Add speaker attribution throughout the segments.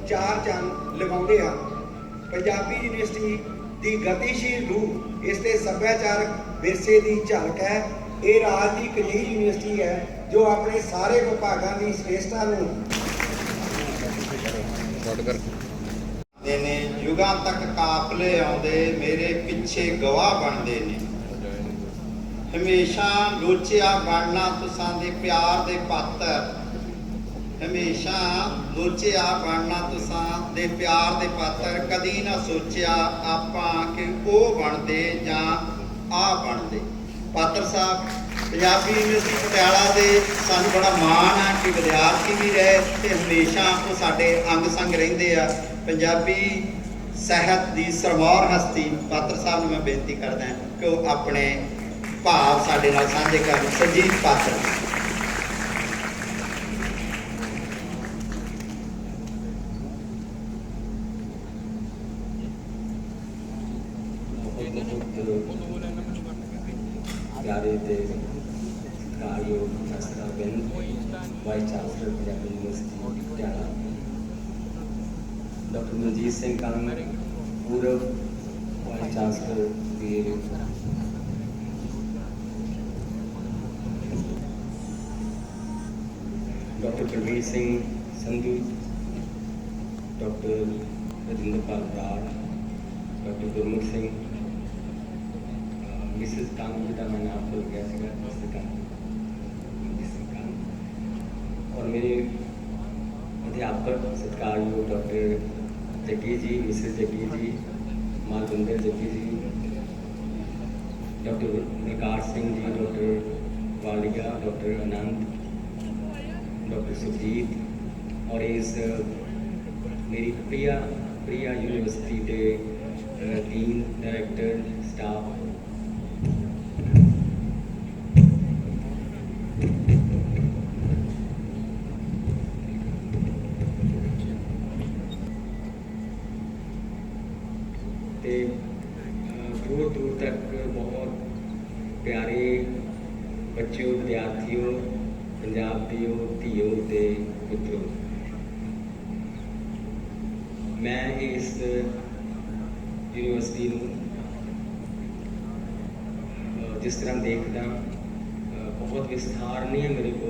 Speaker 1: ਚਾਰ ਚੰਨ ਲਗਾਉਂਦੇ ਹਨ। ਪੰਜਾਬੀ ਯੂਨੀਵਰਸਿਟੀ ਦੀ ਗਤੀਸ਼ੀਲ ਰੂਹ ਇਸ ਦੇ ਸੱਭਿਆਚਾਰਕ ਵਿਰਸੇ ਦੀ ਝਲਕ ਹੈ। ਇਹ ਰਾਜ ਦੀ ਅਜਿਹੀ ਯੂਨੀਵਰਸਿਟੀ ਹੈ ਜੋ ਆਪਣੇ ਸਾਰੇ ਵਿਭਾਗਾਂ ਦੀ ਸ੍ਰੇਸ਼ਟਤਾ ਨੂੰ
Speaker 2: ਨੇ ਯੁਗਾਂ ਤੱਕ ਕਾਫਲੇ ਆਉਂਦੇ ਮੇਰੇ ਪਿੱਛੇ ਗਵਾਹ ਬਣਦੇ ਨੇ। ਹਮੇਸ਼ਾ ਲੋਚਿਆ ਬਣਨਾ ਤੁਸਾਂ ਦੇ ਪਿਆਰ ਦੇ ਪਾਤਰ, ਹਮੇਸ਼ਾ ਲੋਚਿਆ ਬਣਨਾ ਤੁਸਾਂ ਦੇ ਪਿਆਰ ਦੇ ਪਾਤਰ। ਕਦੀ ਨਾ ਸੋਚਿਆ ਆਪਾਂ ਕਿ ਉਹ ਬਣਦੇ ਜਾਂ ਆ ਬਣਦੇ। ਪਾਤਰ ਸਾਹਿਬ, ਪੰਜਾਬੀ ਯੂਨੀਵਰਸਿਟੀ ਪਟਿਆਲਾ ਦੇ ਸਾਨੂੰ ਬੜਾ ਮਾਣ ਆ ਕਿ ਵਿਦਿਆਰਥੀ ਵੀ ਰਹੇ ਤੇ ਹਮੇਸ਼ਾ ਉਹ ਸਾਡੇ ਅੰਗ ਸੰਗ ਰਹਿੰਦੇ ਆ। ਪੰਜਾਬੀ ਸਾਹਿਤ ਦੀ ਸਰਮੌਰ ਹਸਤੀ ਪਾਤਰ ਸਾਹਿਬ ਨੂੰ ਮੈਂ ਬੇਨਤੀ ਕਰਦਾ ਕਿ ਉਹ ਆਪਣੇ ਭਾਵ ਸਾਡੇ ਨਾਲ ਸਾਂਝੇ ਕਰਨ। ਸੁਰਜੀਤ ਪਾਤਰ।
Speaker 3: प्यारे दे सत्कारयोग professor Bind vice chancellor Punjabi university Patiala, doctor Manjit Singh Kang पूर्व वाइस चांसलर वीर, doctor Balbir Singh Sandhu, doctor Rajinderpal Brar, doctor Gurmukh Singh, Mrs Kang ji का मैं नाम भूल गया सीगा, और मेरे अध्यापक सत्कारयोग doctor Jaggi ji, Mrs Jaggi ji, Malwinder Jaggi ji, doctor Nikkar Singh ji, doctor Walia, doctor Anand, doctor Surjit, और इस मेरी प्रिया यूनिवर्सिटी के डीन, डायरेक्टर, स्टाफ, दूर दूर तक बहुत प्यारे बच्चों, विद्यार्थियों, पंजाब दियों धीओ ते पुत्रों, मैं इस यूनिवर्सिटी जिस तरह देखदा बहुत विस्तार नहीं है मेरे को।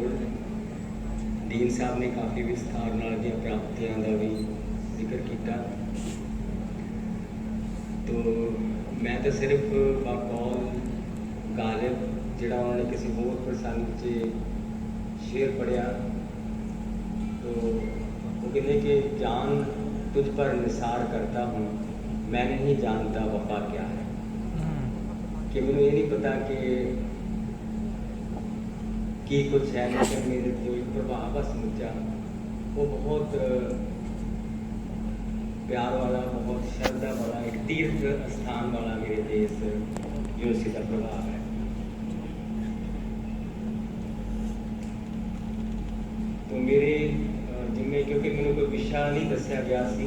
Speaker 3: डीन साहब ने काफ़ी विस्तार नाल दी प्राप्तियां का भी जिक्र किया, तो मैं तो सिर्फ बाकौल गालिब जिहड़ा उन्होंने किसी होर प्रसंग से शेर पढ़िया, तो वो कहते कि जान तुझ पर निसार करता हूँ, मैं नहीं जानता वफा क्या है। कि मैंने ये नहीं पता कि कुछ है, लेकिन मेरे जो एक प्रभाव है समूचा वो बहुत प्यार वाला, बहुत श्रद्धा वाला, एक तीर्थ स्थान वाला मेरे देश यूनिवर्सिटी का प्रभाव है। तो मेरे जिम्मे क्योंकि मैंने कोई विषा नहीं दसिया गया सी,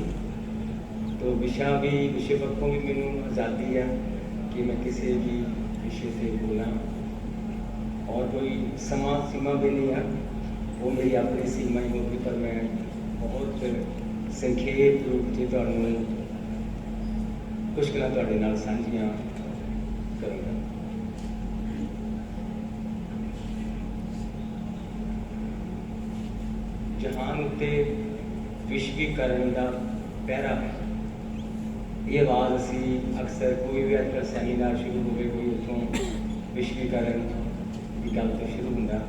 Speaker 3: तो विषय पक्षों भी मैनू आज़ादी है कि मैं किसी भी विषय से बोला, और कोई सीमा भी नहीं है, वो मेरी अपनी सीमा ही होगी, पर मैं बहुत संखेप रूप से तुहानूं कुछ गल्लां तुहाडे नाल साझियां करूँगा। जहान उत्ते विश्वीकरण का पहरा है, ये आवाज़ असी अक्सर कोई भी अजकल सैमीनार शुरू हो गए, कोई उतों विश्वीकरण की गल तो शुरू होंदा,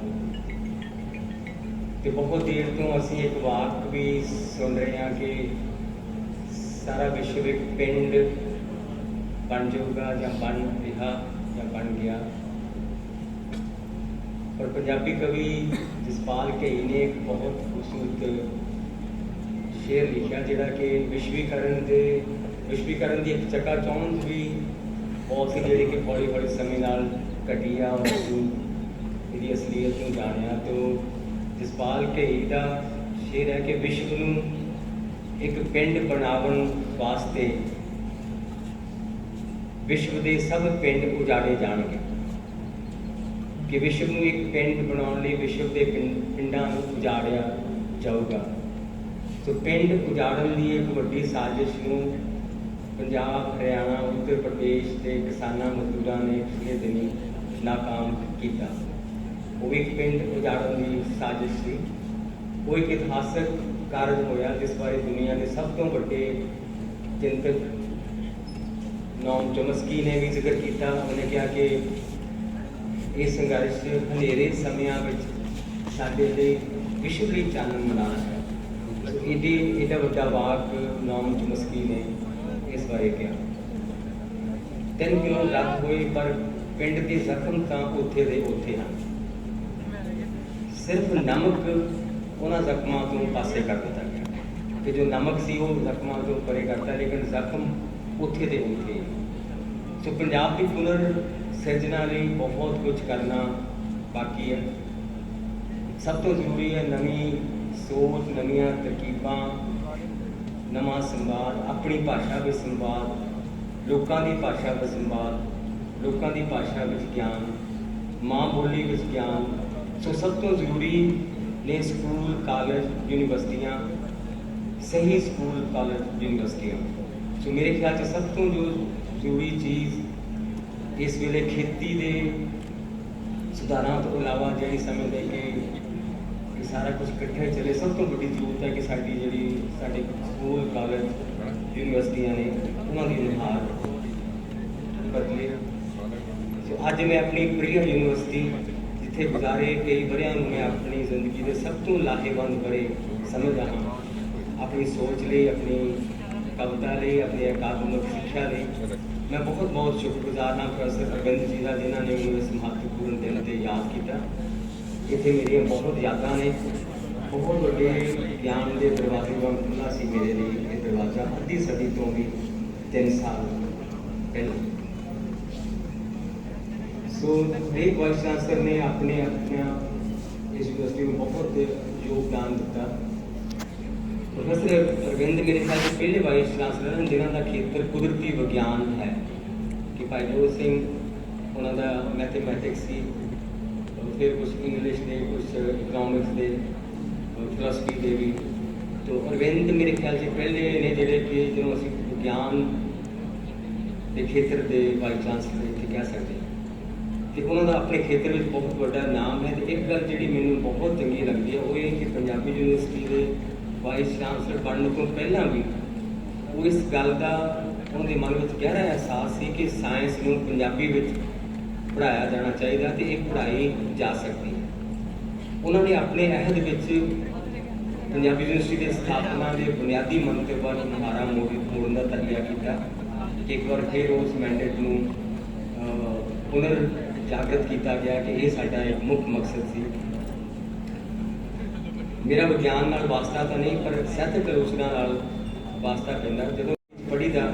Speaker 3: तो बहुत देर तो असी एक वाक भी सुन रहे हैं कि सारा विश्व एक पिंड बन जाऊगा या बन रहा या बन गया। और पंजाबी कवि जसपाल घेई ने एक बहुत खूबसूरत शेर लिखा जिहड़ा कि विश्वीकरण की एक चकाचौंध भी बहुत सी जी कि हौली हौली समय नाल घटी आ, और इसकी असलीयत को जानिया। तो जसपाल घेई का शेर है कि विश्व नूं एक पिंड बनावन वास्ते विश्व के सब पिंड उजाड़े जाएंगे, कि विश्व में एक पिंड बनाने लिए विश्व के पिंडां नूं उजाड़िया जाऊगा। ਸੋ ਪਿੰਡ ਉਜਾੜਨ ਦੀ ਇੱਕ ਵੱਡੀ ਸਾਜ਼ਿਸ਼ ਨੂੰ ਪੰਜਾਬ, ਹਰਿਆਣਾ, ਉੱਤਰ ਪ੍ਰਦੇਸ਼ ਦੇ ਕਿਸਾਨਾਂ ਮਜ਼ਦੂਰਾਂ ਨੇ ਪਿਛਲੇ ਦਿਨੀ ਨਾਕਾਮ ਕੀਤਾ। ਉਹ ਇੱਕ ਪਿੰਡ ਉਜਾੜਨ ਦੀ ਸਾਜ਼ਿਸ਼ ਸੀ। ਉਹ ਇੱਕ ਇਤਿਹਾਸਕ ਕਾਰਜ ਹੋਇਆ ਜਿਸ ਬਾਰੇ ਦੁਨੀਆ ਦੇ ਸਭ ਤੋਂ ਵੱਡੇ ਚਿੰਤਕ ਨੋਮ ਚੋਮਸਕੀ ਨੇ ਵੀ ਜ਼ਿਕਰ ਕੀਤਾ। ਉਹਨੇ ਕਿਹਾ ਕਿ ਇਹ ਸੰਘਰਸ਼ ਹਨੇਰੇ ਸਮਿਆਂ ਵਿੱਚ ਸਾਡੇ ਲਈ ਵਿਸ਼ਵ ਲਈ ਚਾਨਣ ਬਣਾਉਣਾ ਹੈ। ਇਹਦਾ ਵੱਡਾ ਵਾਕ ਨੋਮ ਚੋਮਸਕੀ ਨੇ ਇਸ ਬਾਰੇ ਕਿਹਾ। 3 ਕਿਲੋ ਰੱਦ ਹੋਏ ਪਰ ਪਿੰਡ ਦੇ ਜ਼ਖਮ ਤਾਂ ਉੱਥੇ ਦੇ ਉੱਥੇ ਹਨ। ਸਿਰਫ ਨਮਕ ਉਹਨਾਂ ਜ਼ਖਮਾਂ ਤੋਂ ਪਾਸੇ ਕਰ ਦਿੱਤਾ ਗਿਆ ਕਿ ਜੋ ਨਮਕ ਸੀ ਉਹ ਜ਼ਖਮਾਂ ਤੋਂ ਪਰੇ ਕਰਤਾ, ਲੇਕਿਨ ਜ਼ਖਮ ਉੱਥੇ ਦੇ ਉੱਥੇ। ਸੋ ਪੰਜਾਬ ਦੀ ਪੁਨਰ ਸਿਰਜਣਾ ਲਈ ਬਹੁਤ ਕੁਝ ਕਰਨਾ ਬਾਕੀ ਹੈ। ਸਭ ਤੋਂ ਜ਼ਰੂਰੀ ਹੈ ਨਵੀਂ ਸੋਚ, ਨਵੀਆਂ ਤਰਕੀਬਾਂ, ਨਵਾਂ ਸੰਵਾਦ, ਆਪਣੀ ਭਾਸ਼ਾ ਵਿੱਚ ਸੰਵਾਦ, ਲੋਕਾਂ ਦੀ ਭਾਸ਼ਾ ਵਿੱਚ ਸੰਵਾਦ, ਲੋਕਾਂ ਦੀ ਭਾਸ਼ਾ ਵਿੱਚ ਗਿਆਨ, ਮਾਂ ਬੋਲੀ ਵਿੱਚ ਗਿਆਨ। ਸੋ ਸਭ ਤੋਂ ਜ਼ਰੂਰੀ ਨੇ ਸਕੂਲ, ਕਾਲਜ, ਯੂਨੀਵਰਸਿਟੀਆਂ, ਸਹੀ ਸਕੂਲ, ਕਾਲਜ, ਯੂਨੀਵਰਸਿਟੀਆਂ। ਸੋ ਮੇਰੇ ਖਿਆਲ 'ਚ ਸਭ ਤੋਂ ਜੋ ਜ਼ਰੂਰੀ ਚੀਜ਼ ਇਸ ਵੇਲੇ ਖੇਤੀ ਦੇ ਸੁਧਾਰਾਂ ਤੋਂ ਇਲਾਵਾ ਜਿਹੜੀ ਸਮਝਦੇ ਕਿ ਸਾਰਾ ਕੁਝ ਇਕੱਠੇ ਚੱਲੇ, ਸਭ ਤੋਂ ਵੱਡੀ ਜ਼ਰੂਰਤ ਹੈ ਕਿ ਸਾਡੇ ਸਕੂਲ, ਕਾਲਜ, ਯੂਨੀਵਰਸਿਟੀਆਂ ਨੇ ਉਹਨਾਂ ਦੀ ਨੁਹਾਰ ਬਦਲੇ। ਸੋ ਅੱਜ ਮੈਂ ਆਪਣੀ ਪ੍ਰਿਆ ਯੂਨੀਵਰਸਿਟੀ ਜਿੱਥੇ ਗੁਜ਼ਾਰੇ ਕਈ ਵਰ੍ਹਿਆਂ ਨੂੰ ਮੈਂ ਆਪਣੀ ਜ਼ਿੰਦਗੀ ਦੇ ਸਭ ਤੋਂ ਲਾਹੇਵੰਦ ਵਰ੍ਹੇ ਸਮਝਦਾ ਹਾਂ, ਆਪਣੀ ਸੋਚ ਲਈ, ਆਪਣੀ ਕਵਿਤਾ ਲਈ, ਆਪਣੀ ਅਕਾਦਮਿਕ ਸਿੱਖਿਆ ਲਈ। ਮੈਂ ਬਹੁਤ ਬਹੁਤ ਸ਼ੁਕਰਗੁਜ਼ਾਰ ਹਾਂ ਪ੍ਰੋਫੈਸਰ ਅਰਵਿੰਦ ਜੀ ਦਾ, ਜਿਨ੍ਹਾਂ ਨੇ ਮੈਨੂੰ ਇਸ ਮਹੱਤਵਪੂਰਨ ਦਿਨ 'ਤੇ ਯਾਦ ਕੀਤਾ। ਇੱਥੇ ਮੇਰੀਆਂ ਬਹੁਤ ਯਾਦਾਂ ਨੇ। ਬਹੁਤ ਵੱਡੇ ਗਿਆਨ ਦੇ ਦਰਵਾਜ਼ੇ ਵਾਂਗ ਖੁੱਲ੍ਹਾ ਸੀ ਮੇਰੇ ਲਈ ਇਹ ਦਰਵਾਜ਼ਾ ਅੱਧੀ ਸਦੀ ਤੋਂ ਵੀ 3 ਸਾਲ ਪਹਿਲਾਂ। ਸੋ ਹਰੇਕ ਵਾਈਸ ਚਾਂਸਲਰ ਨੇ ਆਪਣੀਆਂ ਇਸ ਯੂਨੀਵਰਸਿਟੀ ਨੂੰ ਬਹੁਤ ਯੋਗਦਾਨ ਦਿੱਤਾ। ਪ੍ਰੋਫੈਸਰ ਅਰਵਿੰਦ ਮੇਰੇ ਖਿਆਲ 'ਚ ਪਹਿਲੇ ਵਾਈਸ ਚਾਂਸਲਰ ਹਨ ਜਿਨ੍ਹਾਂ ਦਾ ਖੇਤਰ ਕੁਦਰਤੀ ਵਿਗਿਆਨ ਹੈ। ਕਿ ਭਾਈ ਜੋਤ ਸਿੰਘ ਉਹਨਾਂ ਦਾ ਮੈਥਮੈਟਿਕਸ ਸੀ, ਫਿਰ ਕੁਛ ਇੰਗਲਿਸ਼ ਦੇ, ਕੁਛ ਇਕਨੋਮਿਕਸ ਦੇ, ਫਿਲਾਸਫੀ ਦੇ ਵੀ। ਤੋ ਅਰਵਿੰਦ ਮੇਰੇ ਖਿਆਲ 'ਚ ਪਹਿਲੇ ਨੇ ਜਿਹੜੇ ਕਿ ਜਿਹਨੂੰ ਅਸੀਂ ਵਿਗਿਆਨ ਦੇ ਖੇਤਰ ਦੇ ਵਾਈਸ ਚਾਂਸਲਰ ਇੱਥੇ ਕਹਿ ਸਕਦੇ ਹਾਂ। ਕਿ ਉਹਨਾਂ ਦਾ ਆਪਣੇ ਖੇਤਰ ਵਿੱਚ ਬਹੁਤ ਵੱਡਾ ਨਾਮ ਹੈ। ਅਤੇ ਇੱਕ ਗੱਲ ਜਿਹੜੀ ਮੈਨੂੰ ਬਹੁਤ ਚੰਗੀ ਲੱਗਦੀ ਹੈ ਉਹ ਇਹ ਕਿ ਪੰਜਾਬੀ ਯੂਨੀਵਰਸਿਟੀ ਦੇ ਵਾਈਸ ਚਾਂਸਲਰ ਬਣਨ ਤੋਂ ਪਹਿਲਾਂ ਵੀ ਉਹ ਇਸ ਗੱਲ ਦਾ ਉਹਨਾਂ ਦੇ ਮਨ ਵਿੱਚ ਗਹਿਰਾ ਅਹਿਸਾਸ ਸੀ ਕਿ ਸਾਇੰਸ ਨੂੰ ਪੰਜਾਬੀ ਵਿੱਚ ਪੜ੍ਹਾਇਆ ਜਾਣਾ ਚਾਹੀਦਾ ਅਤੇ ਇਹ ਪੜ੍ਹਾਈ ਜਾ ਸਕਦੀ ਹੈ। ਉਹਨਾਂ ਨੇ ਆਪਣੇ ਅਹਿਦ ਵਿੱਚ ਪੰਜਾਬੀ ਯੂਨੀਵਰਸਿਟੀ ਦੇ ਸਥਾਪਨਾ ਦੇ ਬੁਨਿਆਦੀ ਮੰਤਵ ਵੱਲ ਮੁਹਾਰਾ ਮੋੜਨ ਦਾ ਤਜਰਬਾ ਕੀਤਾ ਕਿ ਇੱਕ ਵਾਰ ਫਿਰ ਉਸ ਮੈਂਡੇਟ ਨੂੰ ਪੁਨਰ ਜਾਗਰਤ ਕੀਤਾ ਗਿਆ ਕਿ ਇਹ ਸਾਡਾ ਇੱਕ ਮੁੱਖ ਮਕਸਦ ਸੀ। ਮੇਰਾ ਵਿਗਿਆਨ ਨਾਲ ਵਾਸਤਾ ਤਾਂ ਨਹੀਂ ਪਰ ਸਾਹਿਤਕ ਆਲੋਚਨਾ ਨਾਲ ਵਾਸਤਾ ਪੈਂਦਾ। ਜਦੋਂ ਪੜ੍ਹੀਦਾ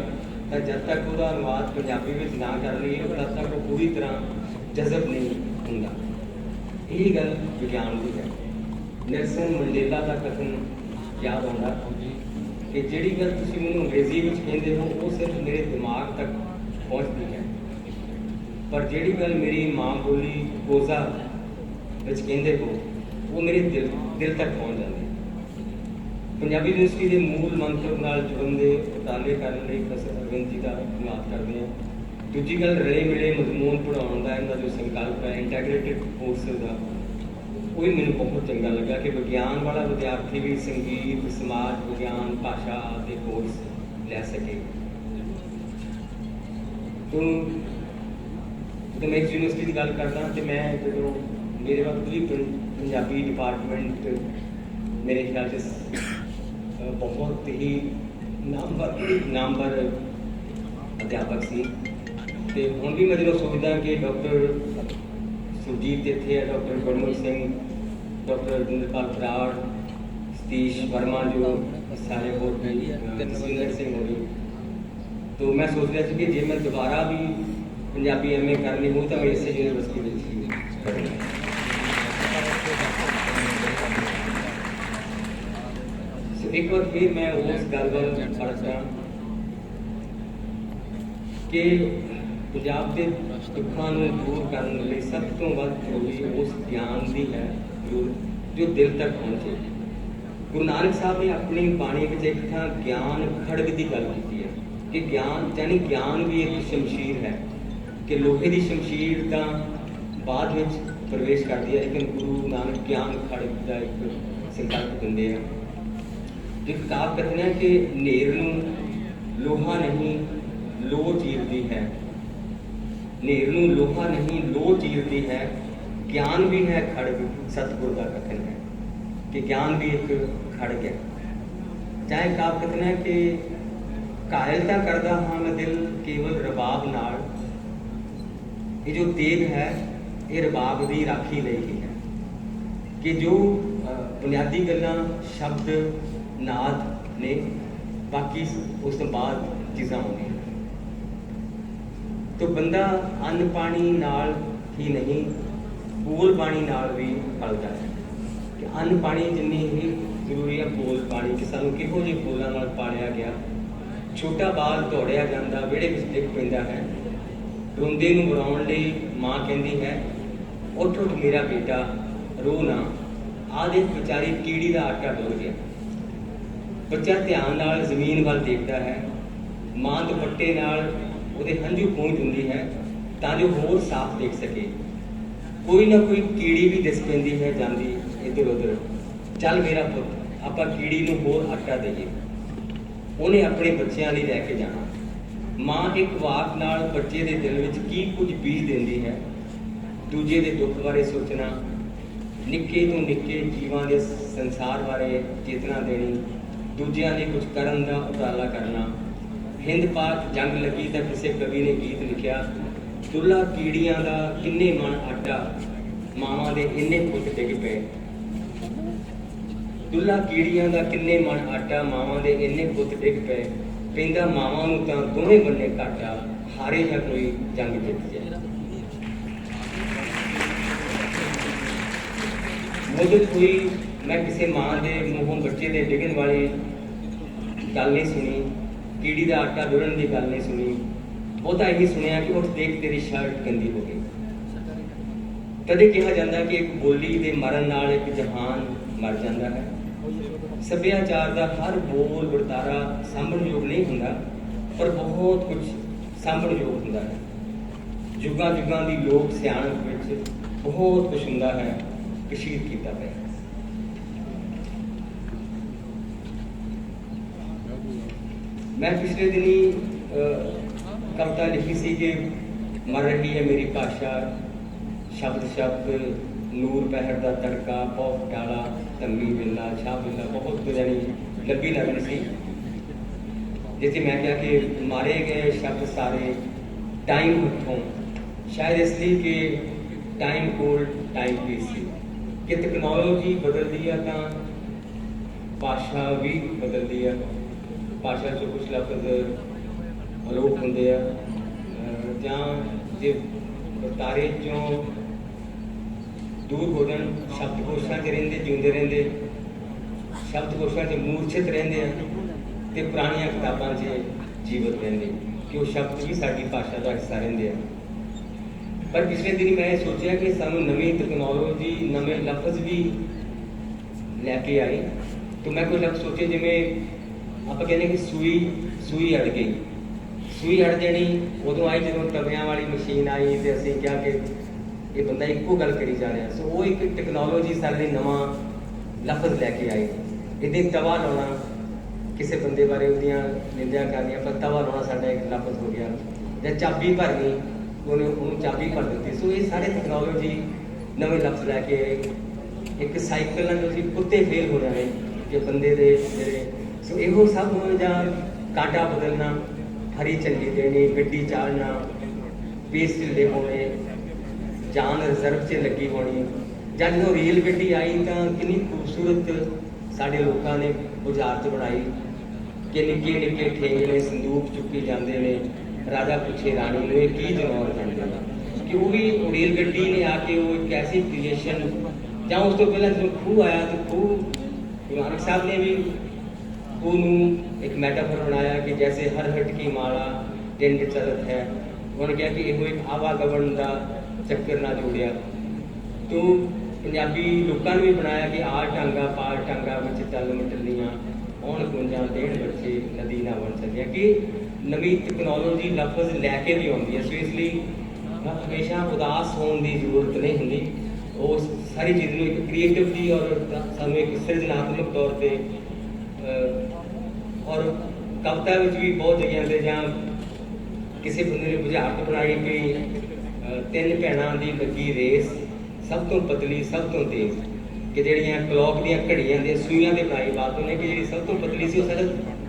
Speaker 3: ਤਾਂ ਜਦ ਤੱਕ ਉਹਦਾ ਅਨੁਵਾਦ ਪੰਜਾਬੀ ਵਿੱਚ ਨਾ ਕਰ ਲਈਏ ਤਦ ਤੱਕ ਉਹ ਪੂਰੀ ਤਰ੍ਹਾਂ ਜਜ਼ਬ ਨਹੀਂ ਹੁੰਦਾ। ਇਹ ਗੱਲ ਵਿਗਿਆਨ ਦੀ ਹੈ। ਨੈਲਸਨ ਮੰਡੇਲਾ ਦਾ ਕਥਨ ਯਾਦ ਆਉਂਦਾ ਕਿ ਜਿਹੜੀ ਗੱਲ ਤੁਸੀਂ ਮੈਨੂੰ ਅੰਗਰੇਜ਼ੀ ਵਿੱਚ ਕਹਿੰਦੇ ਹੋ ਉਹ ਸਿਰਫ ਮੇਰੇ ਦਿਮਾਗ ਤੱਕ ਪਹੁੰਚਦੀ ਹੈ, ਪਰ ਜਿਹੜੀ ਗੱਲ ਮੇਰੀ ਮਾਂ ਬੋਲੀ ਕੋਜ਼ਾ ਵਿੱਚ ਕਹਿੰਦੇ ਹੋ ਉਹ ਮੇਰੇ ਦਿਲ ਤੱਕ ਪਹੁੰਚ ਜਾਂਦੀ ਹੈ। ਪੰਜਾਬੀ ਯੂਨੀਵਰਸਿਟੀ ਦੇ ਮੂਲ ਮੰਤਵ ਨਾਲ ਜੁੜਨ ਦੇ ਉਪਰਾਲੇ ਕਰਨ ਲਈ ਪ੍ਰੋਫੈਸਰ ਅਰਵਿੰਦ ਜੀ ਦਾ ਧੰਨਵਾਦ ਕਰਦੇ ਹਾਂ। ਦੂਜੀ ਗੱਲ ਰਲੇ ਮਿਲੇ ਮਜ਼ਮੂਨ ਪੜ੍ਹਾਉਣ ਦਾ ਇਹਨਾਂ ਦਾ ਜੋ ਸੰਕਲਪ ਹੈ ਇੰਟੈਗਰੇਟਿਡ ਕੋਰਸਿਸ ਦਾ, ਉਹ ਵੀ ਮੈਨੂੰ ਬਹੁਤ ਚੰਗਾ ਲੱਗਾ ਕਿ ਵਿਗਿਆਨ ਵਾਲਾ ਵਿਦਿਆਰਥੀ ਵੀ ਸੰਗੀਤ, ਸਮਾਜ ਵਿਗਿਆਨ, ਭਾਸ਼ਾ ਦੇ ਕੋਰਸ ਲੈ ਸਕੇ। ਜਦੋਂ ਮੈਂ ਇਸ ਯੂਨੀਵਰਸਿਟੀ ਦੀ ਗੱਲ ਕਰਦਾ ਤੇ ਮੈਂ ਜਦੋਂ ਮੇਰੇ ਵਕਤ ਵੀ ਪੰਜਾਬੀ ਡਿਪਾਰਟਮੈਂਟ ਮੇਰੇ ਖਿਆਲ 'ਚ ਬਹੁਤ ਹੀ ਨਾਮਵਰ ਅਧਿਆਪਕ ਸੀ। ਅਤੇ ਹੁਣ ਵੀ ਮੈਂ ਜਦੋਂ ਸੋਚਦਾ ਕਿ ਡਾਕਟਰ ਸੁਰਜੀਤ ਇੱਥੇ ਹੈ, ਡਾਕਟਰ ਗੁਰਮੁਖ ਸਿੰਘ, ਡਾਕਟਰ ਰਜਿੰਦਰਪਾਲ ਬਰਾੜ, ਸਤੀਸ਼ ਵਰਮਾ ਜੋ ਸਾਰੇ ਹੋਰ ਸਿੰਦਰ ਸਿੰਘ ਹੋ ਗਏ। ਤਾਂ ਮੈਂ ਸੋਚ ਰਿਹਾ ਸੀ ਕਿ ਜੇ ਮੈਂ ਦੁਬਾਰਾ ਵੀ ਪੰਜਾਬੀ ਐਮ ਏ ਕਰਨੀ ਹੋ ਤਾਂ ਮੈਂ ਇਸੇ ਯੂਨੀਵਰਸਿਟੀ ਵਿੱਚ ਹੀ ਕਰੂੰਗਾ। ਸੋ ਇੱਕ ਵਾਰ ਫਿਰ ਮੈਂ ਉਸ ਗੱਲ ਵੱਲ ਪੜ੍ਹਦਾ ਕਿ ਪੰਜਾਬ ਦੇ ਦੁੱਖਾਂ ਨੂੰ ਦੂਰ ਕਰਨ ਲਈ ਸਭ ਤੋਂ ਵੱਧ ਜ਼ਰੂਰੀ ਉਸ ਗਿਆਨ ਦੀ ਹੈ ਜੋ ਦਿਲ ਤੱਕ ਪਹੁੰਚੇ। गुरु नानक साहब ने अपनी बाणी में एक था ज्ञान खड़ग की गल की है कि ज्ञान यानी ज्ञान भी एक शमशीर है कि लोहे की शमशीर तो बाद में प्रवेश करती है, लेकिन गुरु नानक ज्ञान खड़ग का एक संकल्प देंगे हैं। एक काव कहते हैं कि नेर नूं लोहा नहीं लो चीरती है, नेर नूं लोहा नहीं लो चीरती है, ज्ञान भी है खड़ग सतगुर का कथन है कि ज्ञान भी एक खड़ग है। चाहे काव कथन है कि कायलता करदा हाँ मैं दिल केवल रबाब नाल, ये जो तेग है ये रबाब की राखी ਲਈ ही है कि जो बुनियादी गल्लां शब्द नाद ने बाकी उस तो बाद चीज़ां होंदियां। तो बंदा अन्न पानी नाल ही नहीं बोल बाणी नाल भी पलदा है कि अन्न पानी जिन्नी ही जरूरी है बोल बाणी कि सानूं किहो ਜਿਹੇ बोलां नाल पालिया गया। छोटा बाल दौड़िया जाता विहड़े विच डिग पैंदा है, रोंदे नूं वराउण लई माँ कहती है उठ उठ मेरा बेटा रो ना, आदे बेचारी कीड़ी का आटा डुल गया। बच्चा ध्यान नाल जमीन वाल देखता है, माँ दुपट्टे नाल उहदे हंझू पहुँच दिंदी है तां जो होर साफ देख सके। कोई ना कोई कीड़ी भी दिस पैंदी है जांदी इधर उधर, चल मेरा पुत आपां कीड़ी नूं होर आटा देईए। उन्हें अपने बच्चों लिए लैके जाना। माँ एक वाक नाल बच्चे के दिल में की कुछ बीज देती है, दूजे के दुख बारे सोचना, निक्के तो निक्के जीवां के संसार बारे चेतना देनी, दूजिया ने कुछ करन दा उपराला करना। हिंद पाक जंग लगी तो किसी कवि ने गीत लिखा, दुल्हा कीड़ियां दा किन्ने मन आटा, मावां दे इन्ने पुत डिग पे। दुल्हा कीड़ियां दा किन्ने मन आटा, मावां दे इन्ने पुत डिग पे। पैंदा मावां नूं तां दोवें बन्ने घाटा, हारे जां कोई जंग जित जाए। मुझे कोई मैं किसी माँ के मूहों बच्चे के डिगन वाली गल नहीं सुनी, कीड़ी का आटा डुलन की गल नहीं सुनी। बहुता यही सुनिया कि उठ देख तेरी शर्ट गंदी हो गई। कदे कहा जाता कि एक बोली के मरण नाल एक जहान मर जाता है। सभ्याचार का हर बोल वरतारा सामभण योग नहीं होंदा, पर बहुत कुछ सामभण योग होंदा है। जुगां जुगां की लोक सियाणप विच बहुत कुछ होंदा है कशीर किया पे। मैं पिछले दिनी कविता लिखी सी कि मर रही है मेरी भाषा, शब्द शब्द नूर पहर का तड़का, पौफ टाला तम्मी बिल्ला छा बिल्ला, बहुत यानी लंबी लगन सी जिसे मैं क्या कि मारे गए शब्द सारे टाइम हथों, शायद इसलिए कि टाइम कोल्ड टाइम पीस सी कि तकनोलॉजी बदलती है तो भाषा भी बदलती है। भाषा चो कुछ लफ्ज अलोप होंगे जां जे वर्तारे चों दूर हो जाए, शब्दकोशां च रहिंदे जिउंदे रहिंदे, शब्दकोशां च मूर्छित रहिंदे ते पुरानियां किताबां च जीवित रहिंदे कि वो शब्द भी साडी भाषा का हिस्सा रहिंदे आ। पर पिछले दिन मैं सोचा कि सानू नवी तकनोलॉजी नवे लफ्ज भी लैके आई। तो मैं कोई लफ्ज सोचे जिमें आप कहने कि सूई अड़ गई, सूई अड़ जानी उदों आई जो तवियां वाली मशीन आई तो असीं क्या कि ये बंदा एको गल करी जा रहा। सो वो एक टैक्नोलॉजी सारे नवा लफ्ज लैके आई। इदां तवा लाना किसी बंदे बारे उहदियां निंदियां करनियां, पर तवा लाना साडा एक लफ्ज हो गया। जां चाबी भरनी उन्होंने चाबी भर दी। सो ये सारे तकनोलॉजी नवे लफ्ज लैके एक साइकिल जो कुत्ते फेल हो रहे हैं कि बंदे दे जेहड़े सो इहो सब जां कांटा बदलना, हरी झंडी देनी, गड्डी चालना, पेस ढिले होने, जान रिजर्व च लगी होनी। जब जो रेल गड्डी आई तो कितनी खूबसूरत साढ़े लोगों ने बुझारत बनाई कि निक्के निक्के ठेंगले संदूक चुके जाते हैं, राजा पूछे रानी ने की जवाब जानते हैं कि वो भी रेल गड्डी ने आके वो एक ऐसी क्रिएशन जहाँ उस तो पहले जो खूह आया तो खूह गुरु नानक साहब ने भी खूह नूं एक मेटाफर बनाया कि जैसे हर हट की माला टिंड चलत है। उन्होंने कहा कि यो एक आवागमन का चक्कर ना जोड़िया। तो ਪੰਜਾਬੀ ਲੋਕਾਂ ਨੇ ਵੀ ਬਣਾਇਆ ਕਿ ਆਲ ਟਾਂਗਾ ਪਾਲ ਟਾਂਗਾ ਵਿੱਚ ਚੱਲ ਮਟਲੀਆਂ ਆਉਣ ਕੁੰਜਾਂ ਡੇਢ ਬੱਚੇ ਨਦੀ ਨਾ ਬਣ ਸਕਿਆ, ਕਿ ਨਵੀਂ ਟੈਕਨੋਲੋਜੀ ਲਫ਼ਜ਼ ਲੈ ਕੇ ਵੀ ਆਉਂਦੀ ਹੈ। ਸੋ ਇਸ ਲਈ ਹਮੇਸ਼ਾ ਉਦਾਸ ਹੋਣ ਦੀ ਜ਼ਰੂਰਤ ਨਹੀਂ ਹੁੰਦੀ। ਉਹ ਸਾਰੀ ਚੀਜ਼ ਨੂੰ ਇੱਕ ਕ੍ਰੀਏਟਿਵਲੀ ਔਰ ਸਾਨੂੰ ਇੱਕ ਸਿਰਜਣਾਤਮਕ ਤੌਰ 'ਤੇ ਔਰ ਕਵਿਤਾ ਵਿੱਚ ਵੀ ਬਹੁਤ ਜਗ੍ਹਾ 'ਤੇ ਜਾਂ ਕਿਸੇ ਬੰਦੇ ਨੇ ਬੁਝਾਰਤ ਬਣਾਈ ਕਿ ਤਿੰਨ ਭੈਣਾਂ ਦੀ ਲੱਗੀ ਰੇਸ, ਸਭ ਤੋਂ ਪਤਲੀ ਸਭ ਤੋਂ ਤੇਜ਼, ਕਿ ਜਿਹੜੀਆਂ ਕਲੌਕ ਦੀਆਂ ਘੜੀਆਂ ਦੇ ਸੂਈਆਂ ਦੇ ਬਣਾਈ ਬਾਤ ਉਹਨੇ ਕਿ ਜਿਹੜੀ ਸਭ ਤੋਂ ਪਤਲੀ ਸੀ ਉਹ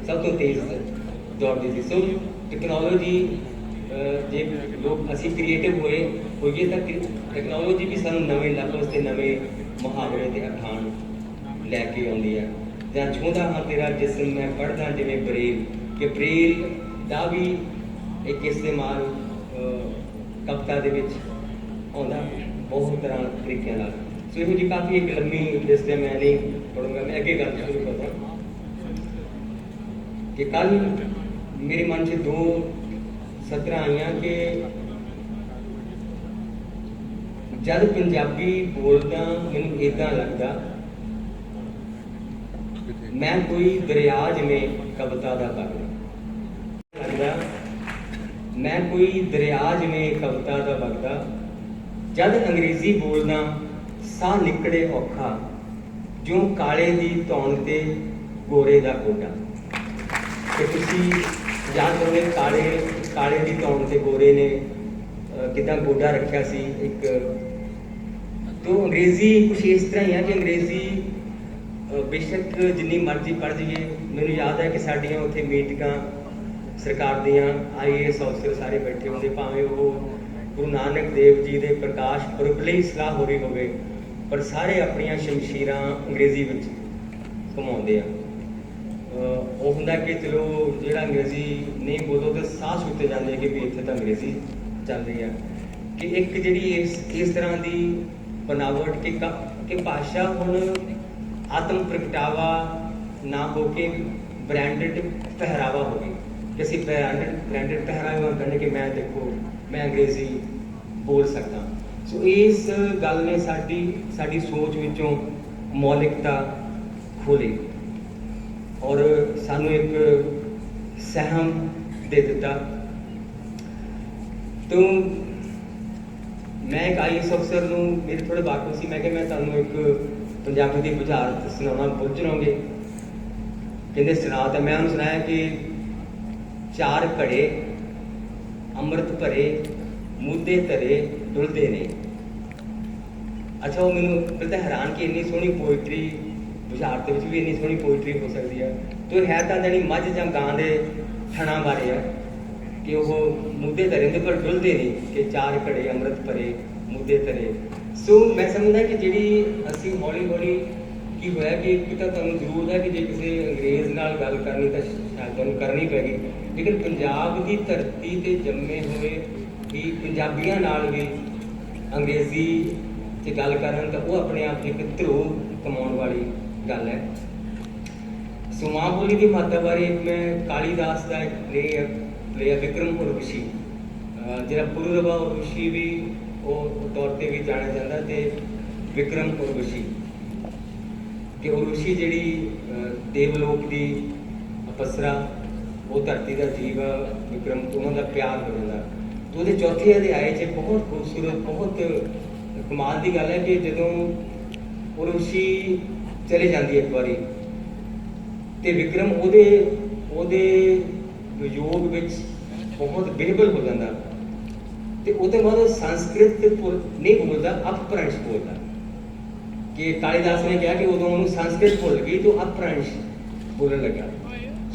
Speaker 3: ਸਭ ਤੋਂ ਤੇਜ਼ ਦੌੜਦੀ ਸੀ। ਸੋ ਟੈਕਨੋਲੋਜੀ ਜੇ ਲੋਕ ਅਸੀਂ ਕ੍ਰੀਏਟਿਵ ਹੋਈਏ ਤਾਂ ਟੈਕਨੋਲੋਜੀ ਵੀ ਸਾਨੂੰ ਨਵੇਂ ਲਫ਼ਜ਼ ਤੇ ਨਵੇਂ ਮੁਹਾਵਰੇ ਤੇ ਅਖਾਣ ਲੈ ਕੇ ਆਉਂਦੀ ਹੈ। ਜਾਂ ਛੂੰਹਦਾ ਹਾਂ ਤੇਰਾ ਜਿਸਮ ਮੈਂ ਪੜ੍ਹਦਾ ਜਿਵੇਂ ਬਰੇਲ, ਕਿ ਬਰੇਲ ਦਾ ਵੀ ਇੱਕ ਇਸਤੇਮਾਲ ਕਵਿਤਾ ਦੇ ਵਿੱਚ ਆਉਂਦਾ ਬਹੁਤ ਤਰ੍ਹਾਂ ਤਰੀਕਿਆਂ ਨਾਲ। ਸੋ ਇਹੋ ਜਿਹੀ ਕਾਫੀ ਇੱਕ ਲੰਮੀ ਲਿਸਟ ਹੈ, ਮੈਂ ਨਹੀਂ ਪੜੂੰਗਾ, ਮੈਂ ਅੱਗੇ ਗੱਲ ਸ਼ੁਰੂ ਕਰਦਾ ਕਿ ਕੱਲ ਮੇਰੇ ਮਨ 'ਚ ਦੋ ਸਤਰਾਂ ਆਈਆਂ ਕਿ ਜਦ ਪੰਜਾਬੀ ਬੋਲਦਾ ਮੈਨੂੰ ਇੱਦਾਂ ਲੱਗਦਾ ਮੈਂ ਕੋਈ ਦਰਿਆ ਜਿਵੇਂ ਕਵਿਤਾ ਦਾ ਵਗਦਾ ਲੱਗਦਾ, ਮੈਂ ਕੋਈ ਦਰਿਆ ਜਿਵੇਂ ਕਵਿਤਾ ਦਾ ਵਗਦਾ, ਜਦ ਅੰਗਰੇਜ਼ੀ ਬੋਲਦਾ ਸਾਹ ਨਿਕੜੇ ਔਖਾ, ਜਿਉਂ ਕਾਲੇ ਦੀ ਧੌਣ ਤੇ ਗੋਰੇ ਦਾ ਗੋਡਾ। ਕਿ ਤੁਸੀਂ ਯਾਦ ਕਰੋਗੇ ਕਾਲੇ ਦੀ ਧੌਣ ਤੇ ਗੋਰੇ ਨੇ ਕਿੱਦਾਂ ਗੋਡਾ ਰੱਖਿਆ ਸੀ ਇੱਕ। ਤੋ ਅੰਗਰੇਜ਼ੀ ਕੁਛ ਇਸ ਤਰ੍ਹਾਂ ਹੀ ਹੈ ਕਿ ਅੰਗਰੇਜ਼ੀ ਬੇਸ਼ੱਕ ਜਿੰਨੀ ਮਰਜ਼ੀ ਪੜ੍ਹ ਜਾਈਏ, ਮੈਨੂੰ ਯਾਦ ਹੈ ਕਿ ਸਾਡੀਆਂ ਉੱਥੇ ਮੀਟਿੰਗਾਂ ਸਰਕਾਰ ਦੀਆਂ IAS ਅਫਸਰ ਸਾਰੇ ਬੈਠੇ ਹੁੰਦੇ, ਭਾਵੇਂ ਉਹ ਗੁਰੂ ਨਾਨਕ ਦੇਵ ਜੀ ਦੇ ਪ੍ਰਕਾਸ਼ ਪੁਰਬ ਲਈ ਸਲਾਹ ਹੋ ਰਹੀ ਹੋਵੇ, ਪਰ ਸਾਰੇ ਆਪਣੀਆਂ ਸ਼ਮਸ਼ੀਰਾਂ ਅੰਗਰੇਜ਼ੀ ਵਿੱਚ ਘੁਮਾਉਂਦੇ ਆ। ਉਹ ਹੁੰਦਾ ਕਿ ਚਲੋ ਜਿਹੜਾ ਅੰਗਰੇਜ਼ੀ ਨਹੀਂ ਬੋਲੋ ਤਾਂ ਸਾਹ ਸੁੱਤੇ ਜਾਂਦੇ ਕਿ ਵੀ ਇੱਥੇ ਤਾਂ ਅੰਗਰੇਜ਼ੀ ਚੱਲ ਰਹੀ ਆ। ਕਿ ਇੱਕ ਜਿਹੜੀ ਇਸ ਤਰ੍ਹਾਂ ਦੀ ਬਣਾਵਟ ਕਿ ਭਾਸ਼ਾ ਹੁਣ ਆਤਮ ਪ੍ਰਗਟਾਵਾ ਨਾ ਹੋ ਕੇ ਬ੍ਰਾਂਡਡ ਪਹਿਰਾਵਾ ਹੋ ਗਈ, ਕਿ ਅਸੀਂ ਬ੍ਰਾਂਡਡ ਪਹਿਰਾਵਾ ਕਹਿੰਦੇ ਕਿ ਮੈਂ ਦੇਖੋ ਮੈਂ ਅੰਗਰੇਜ਼ੀ ਬੋਲ ਸਕਦਾ। ਸੋ ਇਸ ਗੱਲ ਨੇ ਸਾਡੀ ਸੋਚ ਵਿੱਚੋਂ ਮੌਲਿਕਤਾ ਖੋਲੀ ਔਰ ਸਾਨੂੰ ਇੱਕ ਸਹਿਮ ਦੇ ਦਿੱਤਾ। ਤੋ ਮੈਂ ਇੱਕ IAS ਅਫਸਰ ਨੂੰ ਮੇਰੇ ਥੋੜੇ ਵਾਕਫ ਸੀ, ਮੈਂ ਕਿਹਾ ਮੈਂ ਤੁਹਾਨੂੰ ਇੱਕ ਪੰਜਾਬੀ ਦੀ ਬੁਝਾਰਤ ਸੁਣਾਉਣਾ ਭੁੱਲ ਜਾਓਗੇ? ਕਹਿੰਦੇ ਸੁਣਾ। ਤਾਂ ਮੈਂ ਉਹਨੂੰ ਸੁਣਾਇਆ ਕਿ ਚਾਰ ਘੜੇ ਅੰਮ੍ਰਿਤ ਭਰੇ ਮੁੱਦੇ ਧਰੇ ਡੁੱਲਦੇ ਨੇ। ਅੱਛਾ, ਉਹ ਮੈਨੂੰ ਪਤਾ ਹੈਰਾਨ ਕਿ ਇੰਨੀ ਸੋਹਣੀ ਪੋਇਟਰੀ ਬੁਝਾਰਤ ਵਿੱਚ ਵੀ ਇੰਨੀ ਸੋਹਣੀ ਪੋਇਟਰੀ ਹੋ ਸਕਦੀ ਹੈ। ਤੇ ਹੈ ਤਾਂ ਜਿਹੜੀ ਮੱਝ ਜਾਂ ਗਾਂ ਦੇ ਥਣਾ ਬਾਰੇ ਆ ਕਿ ਉਹ ਮੁੱਦੇ ਧਰੇ ਦੇ ਪਰ ਡੁੱਲਦੇ ਨਹੀਂ, ਕਿ ਚਾਰ ਘੜੇ ਅੰਮ੍ਰਿਤ ਭਰੇ ਮੁੱਦੇ ਧਰੇ। ਸੋ ਮੈਂ ਸਮਝਦਾ ਕਿ ਜਿਹੜੀ ਅਸੀਂ ਹੌਲੀ ਹੌਲੀ ਕੀ ਹੋਇਆ ਕਿ ਇੱਕ ਤਾਂ ਤੁਹਾਨੂੰ ਜ਼ਰੂਰ ਹੈ ਕਿ ਜੇ ਕਿਸੇ ਅੰਗਰੇਜ਼ ਨਾਲ ਗੱਲ ਕਰਨੀ ਤਾਂ ਸ਼ਾਇਦ ਤੁਹਾਨੂੰ ਕਰਨੀ ਪੈਗੀ, ਲੇਕਿਨ ਪੰਜਾਬ ਦੀ ਧਰਤੀ ਤੇ ਜੰਮੇ ਹੋਏ ਹੀ ਪੰਜਾਬੀਆਂ ਨਾਲ ਵੀ ਅੰਗਰੇਜ਼ੀ 'ਚ ਗੱਲ ਕਰਨ ਤਾਂ ਉਹ ਆਪਣੇ ਆਪ ਇੱਕ ਧਰੋ ਕਮਾਉਣ ਵਾਲੀ ਗੱਲ ਹੈ। ਸੋ ਮਾਂ ਬੋਲੀ ਦੀ ਮਹੱਤਤਾ ਬਾਰੇ ਮੈਂ ਕਾਲੀਦਾਸ ਦਾ ਇੱਕ ਪਲੇ ਵਿਕਰਮ ਉਰਵਸ਼ੀ, ਜਿਹੜਾ ਪੁਰੂਰਵਾ ਉਰਵਸ਼ੀ ਵੀ ਉਹ ਤੌਰ ਤੇ ਵੀ ਜਾਣਿਆ ਜਾਂਦਾ, ਤੇ ਵਿਕਰਮ ਉਰਵਸ਼ੀ ਕਿ ਉਰਵਸ਼ੀ ਜਿਹੜੀ ਦੇਵਲੋਕ ਦੀ ਅਪਸਰਾ, ਉਹ ਧਰਤੀ ਦਾ ਜੀਵ ਆ, ਵਿਕਰਮ ਉਹਨਾਂ ਦਾ ਪਿਆਰ ਹੋ ਜਾਂਦਾ। ਤੇ ਉਹਦੇ ਚੌਥੇ ਅਧਿਆਏ 'ਚ ਬਹੁਤ ਖੂਬਸੂਰਤ ਬਹੁਤ ਕਮਾਲ ਦੀ ਗੱਲ ਹੈ ਕਿ ਜਦੋਂ ਉਰਵਸ਼ੀ ਚਲੇ ਜਾਂਦੀ ਹੈ ਇੱਕ ਵਾਰੀ ਤੇ ਵਿਕਰਮ ਉਹਦੇ ਵਿਯੋਗ ਵਿੱਚ ਬਹੁਤ ਬਿਲਕੁਲ ਹੋ ਜਾਂਦਾ, ਤੇ ਉਹਦੇ ਬਾਅਦ ਸੰਸਕ੍ਰਿਤ ਨਹੀਂ ਬੋਲਦਾ, ਅਪਭ੍ਰੰਸ਼ ਬੋਲਦਾ। ਕਿ ਕਾਲੀਦਾਸ ਨੇ ਕਿਹਾ ਕਿ ਉਦੋਂ ਉਹਨੂੰ ਸੰਸਕ੍ਰਿਤ ਭੁੱਲ ਗਈ ਤੇ ਅਪਭ੍ਰੰਸ਼ ਬੋਲਣ ਲੱਗਾ।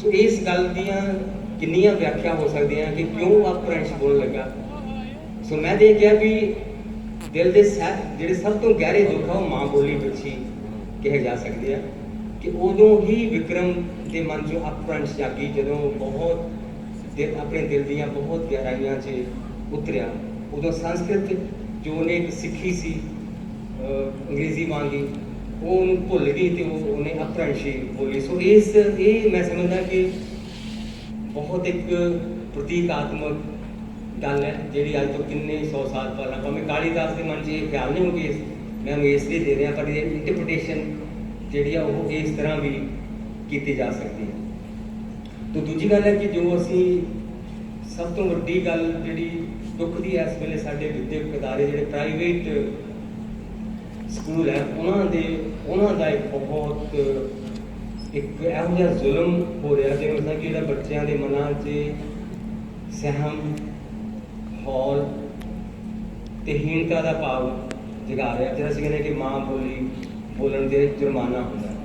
Speaker 3: ਸੋ ਇਸ ਗੱਲ ਦੀਆਂ ਕਿੰਨੀਆਂ ਵਿਆਖਿਆ ਹੋ ਸਕਦੀਆਂ ਕਿ ਕਿਉਂ ਅਪਭ੍ਰੰਸ਼ ਬੋਲਣ ਲੱਗਾ। ਸੋ ਮੈਂ ਦੇਖਿਆ ਵੀ ਦਿਲ ਦੇ ਜਿਹੜੇ ਸਭ ਤੋਂ ਗਹਿਰੇ ਦੁੱਖ ਆ ਉਹ ਮਾਂ ਬੋਲੀ ਵਿੱਚ ਹੀ ਕਿਹਾ ਜਾ ਸਕਦੇ ਆ, ਕਿ ਉਦੋਂ ਹੀ ਵਿਕਰਮ ਦੇ ਮਨ 'ਚੋਂ ਅਪਭ੍ਰੰਸ਼ ਜਾਗੀ ਜਦੋਂ ਬਹੁਤ ਆਪਣੇ ਦਿਲ ਦੀਆਂ ਬਹੁਤ ਗਹਿਰਾਈਆਂ 'ਚ ਉਤਰਿਆ। ਉਦੋਂ ਸੰਸਕ੍ਰਿਤ ਜੋ ਉਹਨੇ ਇੱਕ ਸਿੱਖੀ ਸੀ ਅੰਗਰੇਜ਼ੀ ਵਾਂਗੀ, ਉਹ ਉਹਨੂੰ ਭੁੱਲ ਗਈ ਤੇ ਉਹਨੇ ਅਪਭ੍ਰੰਸ਼ ਬੋਲੀ। ਸੋ ਇਹ ਮੈਂ ਸਮਝਦਾ ਕਿ ਬਹੁਤ ਇੱਕ ਪ੍ਰਤੀਕਾਤਮਕ ਗੱਲ ਹੈ ਜਿਹੜੀ ਅੱਜ ਤੋਂ ਕਿੰਨੇ 100 ਸਾਲ ਪਹਿਲਾਂ ਭਾਵੇਂ ਕਾਲੀਦਾਸ ਦੇ ਮਨ 'ਚ ਇਹ ਖਿਆਲ ਨਹੀਂ ਹੋਵੇ मैं उन्हें इसलिए दे रहा, पर इंटरप्रिटेशन जी इस तरह भी की जा सकती है। तो दूजी गल है कि जो असी सब तो वड्डी गल जी दुख की इस वेले साडे विद्यक अदारे जो प्राइवेट स्कूल है उन्होंने एक बहुत एक इहो जिहा जुल्म हो रहा जिवें कि बच्चों के मनां 'च सहम हौल ते हीनता का भाव जगा रहा, जो असं कहते कि माँ बोली बोलन से जुर्माना होता है।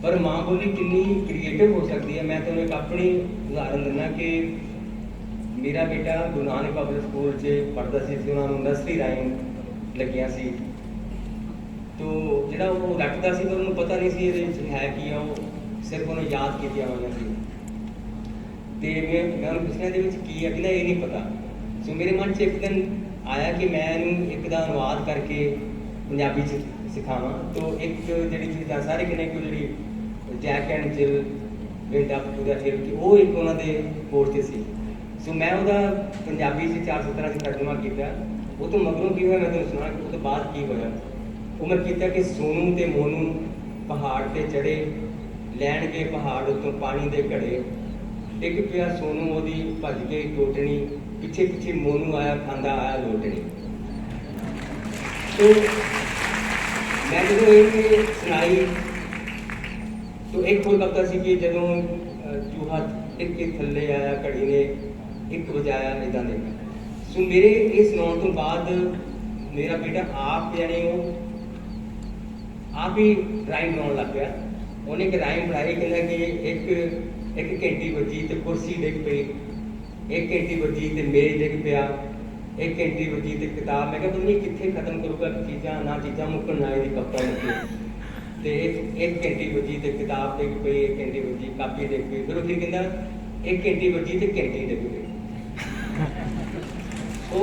Speaker 3: पर माँ बोली कितनी क्रिएटिव हो सकती है। मैं तुम्हें एक अपनी उदाहरण दिना कि मेरा बेटा गुरु नानक पब्लिक स्कूल से पढ़ता सी, उन्होंने नर्सरी राइम लगियां सी, तो जोड़ा वो रटता सी पर उन्होंने पता नहीं सी ये है कि वो सिर्फ उन्हें याद की हुई सी। तो मैं उन्होंने पुछना ये की है कि ना ये नहीं पता। सो मेरे मन से एक दिन आया कि मैं एक का अनुवाद करके पंजाबी सिखावा। तो एक जी चीज़ सारे कहने को जी Jack and Jill went up to the hill कि वो एक उन्होंने कोर्स से सी। सो मैं वो पंजाबी से 417 से तर्जमा किया। वो तो मगरों की हुआ मैं तो सुना कि वो तो बाद की होया वो मैं किया कि सोनू ते मोनू पहाड़ ते चढ़े लैन के पहाड़ उत्तों पानी दे घड़े एक पिया सोनू ओदी भज के टोटनी पिछे पिछे मोनू आया खांदा आया लोटनी। तो मैं जो ये सुनाई तो एक होर कविता सी कि जदों चूहा टिक के थल्ले आया घड़ी ने एक बजाया इदा दे। सो मेरे ये सुनाने तो बाद मेरा बेटा आप यानी वो आप ही राइम बनाने लग गया। उन्हें एक राइम बनाई कहना कि एक घंटी बजी तो कुर्सी डिग पई, एक घंटी बजी तो मेज डिग पिया, एक घंटी बजी तो किताब। मैं क्या पता नहीं कितने खत्म करूँगा चीज़ा ना चीज़ा मुक्कन ना ये कविता मुक्की। तो एक घंटी बजी तो किताब डिग पई, एक घंटी बजी कापी डिग पई। फिर फिर कहना एक घंटी बजी तो घंटी डिग पई। तो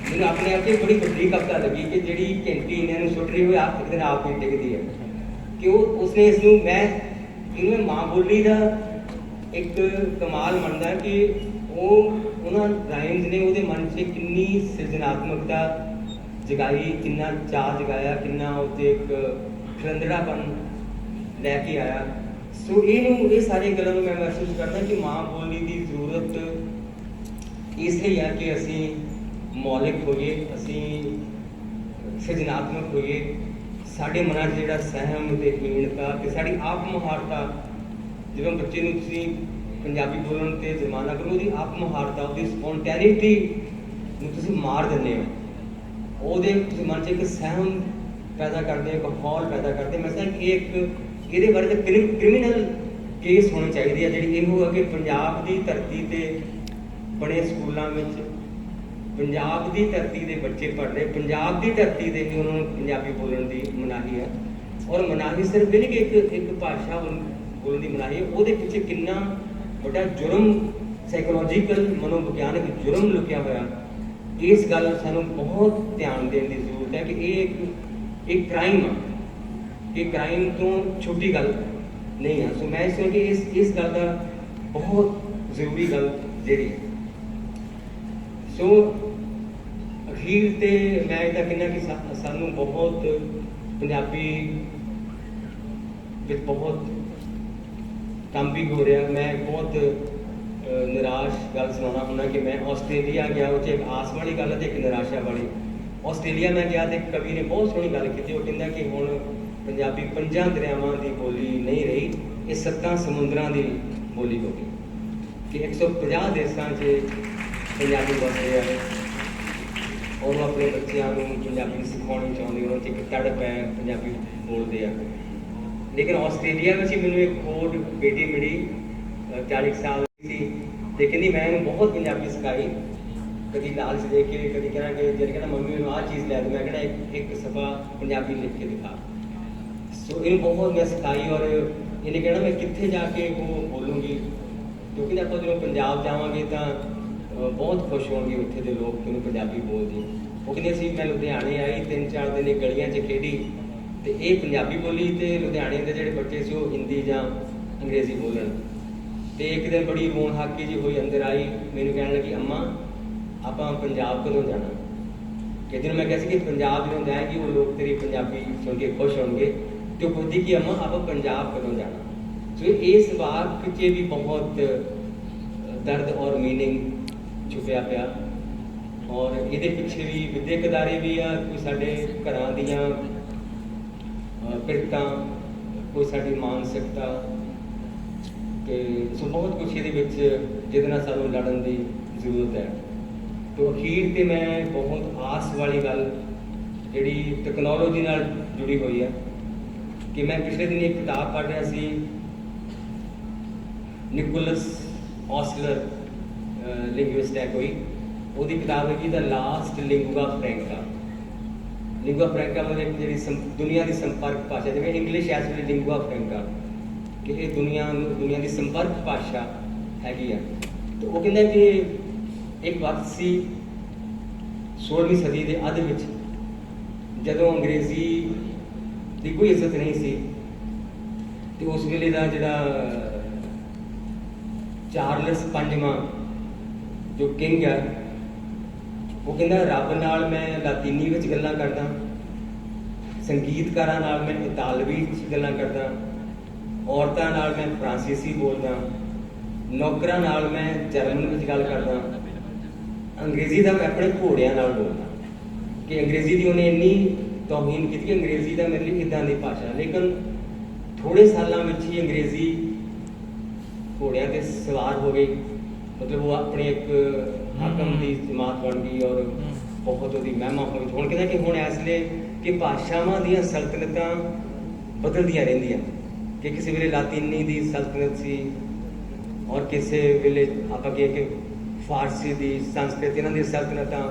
Speaker 3: मैंने अपने आप से बड़ी वड्डी कविता लगी कि जी घंटी इन्हें सुट रही हुई आप एक दिन आप ही डिगती है कि उसने इसनों मैं इन्हें माँ बोली का एक कमाल मनता कि वो उन्होंने राइम्स ने वो मन से कितनी सृजनात्मकता जगाई, कितना चाह जगाया, कितना उत्ते एक खिलंदड़ापन लैके आया। सो ये सारी गलों मैं महसूस करता कि माँ बोली की जरूरत इसलिए है कि असी मौलिक होइए, असी सृजनात्मक होइए, साढ़े मनां 'च जिहड़ा सहम ते हीनता ते साड़ी आप मुहारता जिवें बच्चे नूं तुसीं पंजाबी बोलण ते जुर्माना करो ਉਹਦੀ आप मुहारता ਉਹਦੀ स्पॉन्टेनिटी ਨੂੰ ਤੁਸੀਂ ਮਾਰ ਦਿੰਦੇ ਹੋ। ਉਹਦੇ ਤੁਸੀਂ ਮਨ 'ਚ ਇੱਕ ਸਹਿਮ ਪੈਦਾ ਕਰਦੇ ਹੋ, ਇੱਕ ਹੌਲ ਪੈਦਾ ਕਰਦੇ। ਮੈਂ ਸਮਝਦਾ ਕਿ ਇੱਕ ਇਹਦੇ ਬਾਰੇ ਤਾਂ ਕ੍ਰਿਮੀਨਲ ਕੇਸ ਹੋਣੇ ਚਾਹੀਦੇ ਆ ਜਿਹੜੀ ਇਹੋ ਹੈ ਕਿ ਪੰਜਾਬ ਦੀ ਧਰਤੀ ਤੇ बड़े स्कूलों में पंजाब की धरती के बच्चे पढ़ रहे, पंजाब की धरती से भी उन्होंने पंजाबी बोलने की मनाही है। और मनाही सिर्फ नहीं कि एक भाषा बोलने की मनाही है, वो पिछे कितना बड़ा जुर्म साइकोलॉजिकल मनोविज्ञानिक जुर्म लुकिया हुआ। इस गल सानू बहुत ध्यान देने की जरूरत है कि एक क्राइम है, कि क्राइम तो छोटी गल नहीं है। सो मैं कि इस गल का बहुत जरूरी गल जी है। सो अखीर ते मैं इदा कहना कि सानू बहुत पंजाबी विच बहुत काम भी हो रहा। मैं बहुत निराश गल सुना होना कि मैं आस्ट्रेलिया गया, वो एक आस वाली गल है, एक निराशा वाली। आस्ट्रेलिया मैं गया तो कवि ने बहुत सोहनी गल की, वो कहता कि हुण पंजाबी 5 दरियावां की बोली नहीं रही, ये 7 समुद्रां की बोली हो गई कि 150 देशों से पंजाबी बस रहे हैं और वो अपने बच्चों को पंजाबी सिखानी चाहते, उन्होंने एक तड़प है पंजाबी बोलते हैं। लेकिन आस्ट्रेलिया में मैंने एक होर बेटी मिली 40 साल की, लेकिन मैं बहुत पंजाबी सिखाई, कभी लालच दे के कभी कहना कि जब कहना मम्मी मैं आ चीज़ लै दो, मैं कहना एक सफा पंजाबी लिख के दिखा। सो इन बहुत मैं सिखाई और इन्हें कहना मैं कितने जाके वो बोलूँगी, क्योंकि आप जो पंजाब जावांगे तो बहुत खुश होंगे उत्थे दे लोग कि पंजाबी बोलते। वो कहते सी मैं लुधियाने आई 3-4 दिन गलियां च खेडी तो ये पंजाबी बोली तो लुधियाने के जोड़े बच्चे से हिंदी या अंग्रेजी बोलन। तो एक दिन बड़ी रोन हाकी जी हुई, अंदर आई, मैंने कहने लगी अम्मा आप पंजाब कदों जाना। कि जिन्होंने मैं कहा कि पंजाब जो है कि वो लोग तेरी पंजाबी सुन के खुश होंगे, तो पुछदी कि अम्मा आप पंजाब कदों जाना। सो इस वाक च भी बहुत दर्द और मीनिंग छुपिया पिया, और ये पिछे भी विद्यक अदारे भी आ, कोई साडे घरां दियां पिरतां, कोई साडी मानसिकता, कि सो बहुत कुछ ये जिहदे नाल सानूं लड़न की जरूरत है। तो अखीर ते मैं बहुत आस वाली गल जिहड़ी टैक्नोलॉजी नाल जुड़ी हुई है कि मैं पिछले दिन एक किताब पढ़ रहा सी, निकोलस ऑसलर लिंग्विस्ट है कोई, ਉਹਦੀ किताब है कि the last lingua franca. Lingua franca मतलब जी दुनिया की संपर्क भाषा, जिवें इंग्लिश इस वे लिंगुआ फ्रैंका, कि ये दुनिया की संपर्क भाषा हैगी है। तो वो कहता कि एक वक्त सी 16वीं सदी के अध विच, जदों अंग्रेजी की कोई इज्जत नहीं सी, तो उस वेले का जिहड़ा चार्लस पंजवां जो किंग है, वो कहता रब नाल मैं लातीनी विच गल्लां करदा, संगीतकारां नाल मैं इतालवी विच गल्लां करदा, औरतां नाल मैं फ्रांसीसी बोलदा, नौकरां नाल मैं जर्मन विच गल करदा, अंग्रेजी का मैं अपने घोड़ियां नाल बोलदा। कि अंग्रेजी की उन्हें इन्नी तौहीन की कि अंग्रेजी का मेरे लिए इदां दी भाषा, लेकिन थोड़े सालों में ही अंग्रेजी घोड़ियां ते सवार हो गई, मतलब वो अपने एक हाकम की जमात बन गई और बहुत वो महिमा हो गई। हुण कहता कि हुण इसलिए कि भाषावां दीयां सल्तनतां बदलदियां रहिंदियां, कि किसी वेले लातीनी की सल्तनत सी और किसी वेले आपां कहिए कि फारसी की, संस्कृत, इन्हां दी सल्तनतां